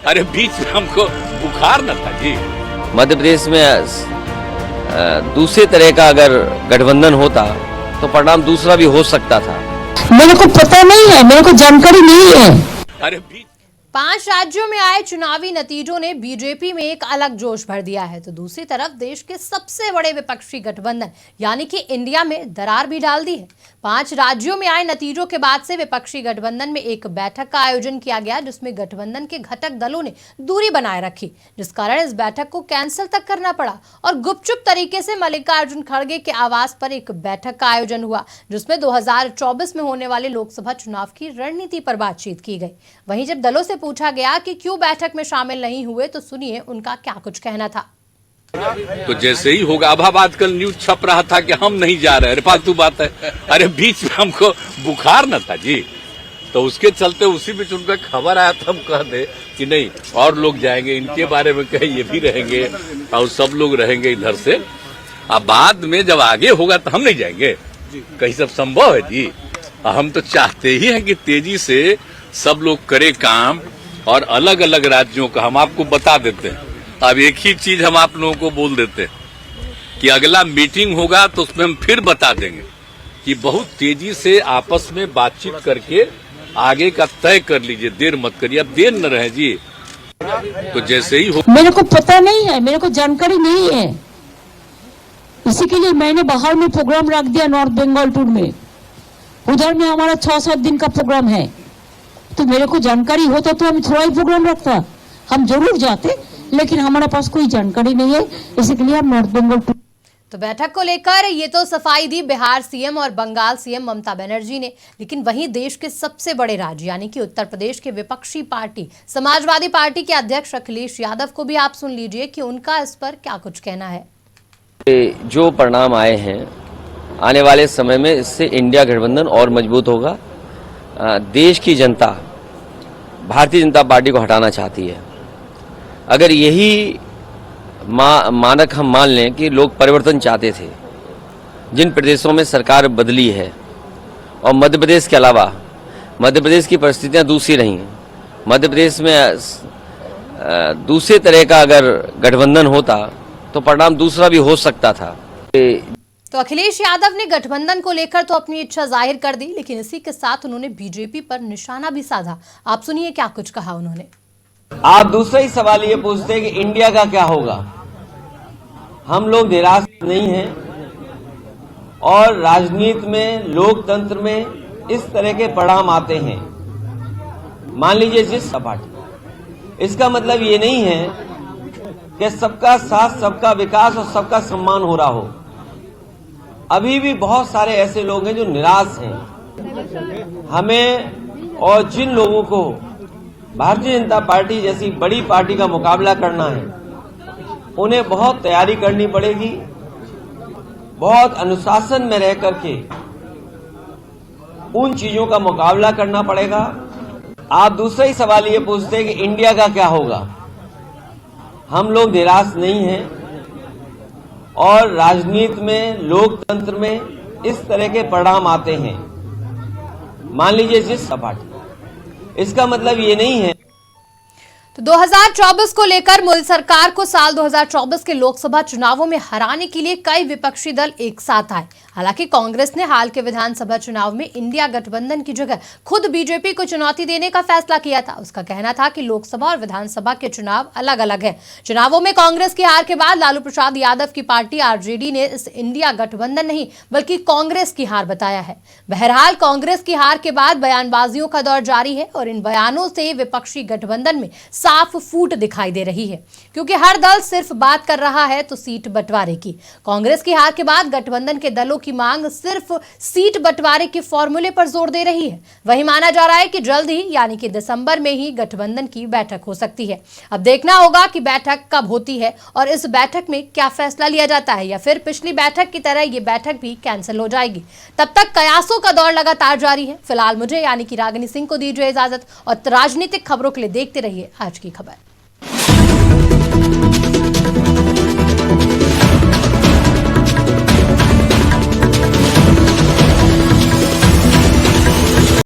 अरे बीच में हमको बुखार न था जी। मध्य प्रदेश में दूसरे तरह का अगर गठबंधन होता तो परिणाम दूसरा भी हो सकता था। मेरे को पता नहीं है, मेरे को जानकारी नहीं है। अरे बीच 5 राज्यों में आए चुनावी नतीजों ने बीजेपी में एक अलग जोश भर दिया है, तो दूसरी तरफ देश के सबसे बड़े विपक्षी गठबंधन यानी कि इंडिया में दरार भी डाल दी है। 5 राज्यों में आए नतीजों के बाद से विपक्षी गठबंधन में एक बैठक का आयोजन किया गया, जिसमें गठबंधन के घटक दलों ने दूरी बनाए रखी, जिस कारण इस बैठक को कैंसिल तक करना पड़ा और गुपचुप तरीके से मल्लिकार्जुन खड़गे के आवास पर एक बैठक का आयोजन हुआ, जिसमें 2024 में होने वाले लोकसभा चुनाव की रणनीति पर बातचीत की गई। वहीं जब दलों से पूछा गया कि क्यों बैठक में शामिल नहीं हुए, तो सुनिए उनका क्या कुछ कहना था। तो जैसे ही होगा, अब आजकल न्यूज छप रहा था कि हम नहीं जा रहे, अरे फालतू बात है। अरे बीच में हमको बुखार न था जी, तो उसके चलते उसी बीच उनका खबर आया था, हम कह दे कि नहीं और लोग जाएंगे, इनके बारे में कहे ये भी रहेंगे और सब लोग रहेंगे इधर से। अब बाद में जब आगे होगा तो हम नहीं जाएंगे, कहीं सब संभव है जी। हम तो चाहते ही हैं कि तेजी से सब लोग करे काम, और अलग अलग राज्यों का हम आपको बता देते हैं। अब एक ही चीज हम आप लोगों को बोल देते हैं कि अगला मीटिंग होगा तो उसमें हम फिर बता देंगे कि बहुत तेजी से आपस में बातचीत करके आगे का तय कर लीजिए, देर मत करिए, अब देर न रहे जी। तो जैसे ही हो, मेरे को पता नहीं है, मेरे को जानकारी नहीं है, इसी के लिए मैंने बाहर में प्रोग्राम रख दिया नॉर्थ बंगाल टूर में। उधर में हमारा 6-7 दिन का प्रोग्राम है, तो मेरे को जानकारी होता तो हम थोड़ा ही प्रोग्राम रखता, हम जरूर जाते, लेकिन हमारे पास कोई जानकारी नहीं है, इसी के लिए हम नॉर्थ बंगाल टूर। तो बैठक को लेकर ये तो सफाई दी बिहार सीएम और बंगाल सीएम ममता बनर्जी ने, लेकिन वहीं देश के सबसे बड़े राज्य यानी कि उत्तर प्रदेश के विपक्षी पार्टी समाजवादी पार्टी के अध्यक्ष अखिलेश यादव को भी आप सुन लीजिए कि उनका इस पर क्या कुछ कहना है। जो परिणाम आए हैं, आने वाले समय में इससे इंडिया गठबंधन और मजबूत होगा। देश की जनता भारतीय जनता पार्टी को हटाना चाहती है। अगर यही मानक हम मान लें कि लोग परिवर्तन चाहते थे, जिन प्रदेशों में सरकार बदली है, और मध्य प्रदेश के अलावा मध्य प्रदेश की परिस्थितियां दूसरी रही हैं। मध्य प्रदेश में दूसरे तरह का अगर गठबंधन होता तो परिणाम दूसरा भी हो सकता था। तो अखिलेश यादव ने गठबंधन को लेकर तो अपनी इच्छा जाहिर कर दी, लेकिन इसी के साथ उन्होंने बीजेपी पर निशाना भी साधा। आप सुनिए क्या कुछ कहा उन्होंने। आप दूसरा ही सवाल ये पूछते हैं कि इंडिया का क्या होगा। हम लोग निराश नहीं हैं, और राजनीति में, लोकतंत्र में इस तरह के परिणाम आते हैं। मान लीजिए जिस पार्टी, इसका मतलब ये नहीं है कि सबका साथ, सबका विकास और सबका सम्मान हो रहा हो। अभी भी बहुत सारे ऐसे लोग हैं जो निराश हैं। हमें और जिन लोगों को भारतीय जनता पार्टी जैसी बड़ी पार्टी का मुकाबला करना है, उन्हें बहुत तैयारी करनी पड़ेगी, बहुत अनुशासन में रह करके उन चीजों का मुकाबला करना पड़ेगा। आप दूसरा ही सवाल ये पूछते हैं कि इंडिया का क्या होगा। हम लोग निराश नहीं हैं, और राजनीति में, लोकतंत्र में इस तरह के परिणाम आते हैं। मान लीजिए जिस पार्टी, इसका मतलब ये नहीं है। तो 2024 को लेकर मोदी सरकार को साल 2024 के लोकसभा चुनावों में हराने के लिए कई विपक्षी दल एक साथ आए। हालांकि कांग्रेस ने हाल के विधानसभा चुनाव में इंडिया गठबंधन की जगह खुद बीजेपी को चुनौती देने का फैसला किया था। उसका कहना था कि लोकसभा और विधानसभा के चुनाव अलग अलग है। चुनावों में कांग्रेस की हार के बाद लालू प्रसाद यादव की पार्टी आरजेडी ने इस इंडिया गठबंधन नहीं बल्कि कांग्रेस की हार बताया है। बहरहाल कांग्रेस की हार के बाद बयानबाजियों का दौर जारी है, और इन बयानों से विपक्षी गठबंधन में साफ फूट दिखाई दे रही है, क्योंकि हर दल सिर्फ बात कर रहा है तो सीट बंटवारे की। कांग्रेस की हार के बाद गठबंधन के दलों की मांग सिर्फ सीट बंटवारे के फॉर्मूले पर जोर दे रही है। वही माना जा रहा है कि जल्द ही यानी कि दिसंबर में ही गठबंधन की बैठक हो सकती है। अब देखना होगा कि बैठक कब होती है और इस बैठक में क्या फैसला लिया जाता है, या फिर पिछली बैठक की तरह ये बैठक भी कैंसिल हो जाएगी। तब तक कयासों का दौर लगातार जारी है। फिलहाल मुझे यानी कि रागिनी सिंह को दीजिए इजाजत, और राजनीतिक खबरों के लिए देखते रहिए आज की खबर।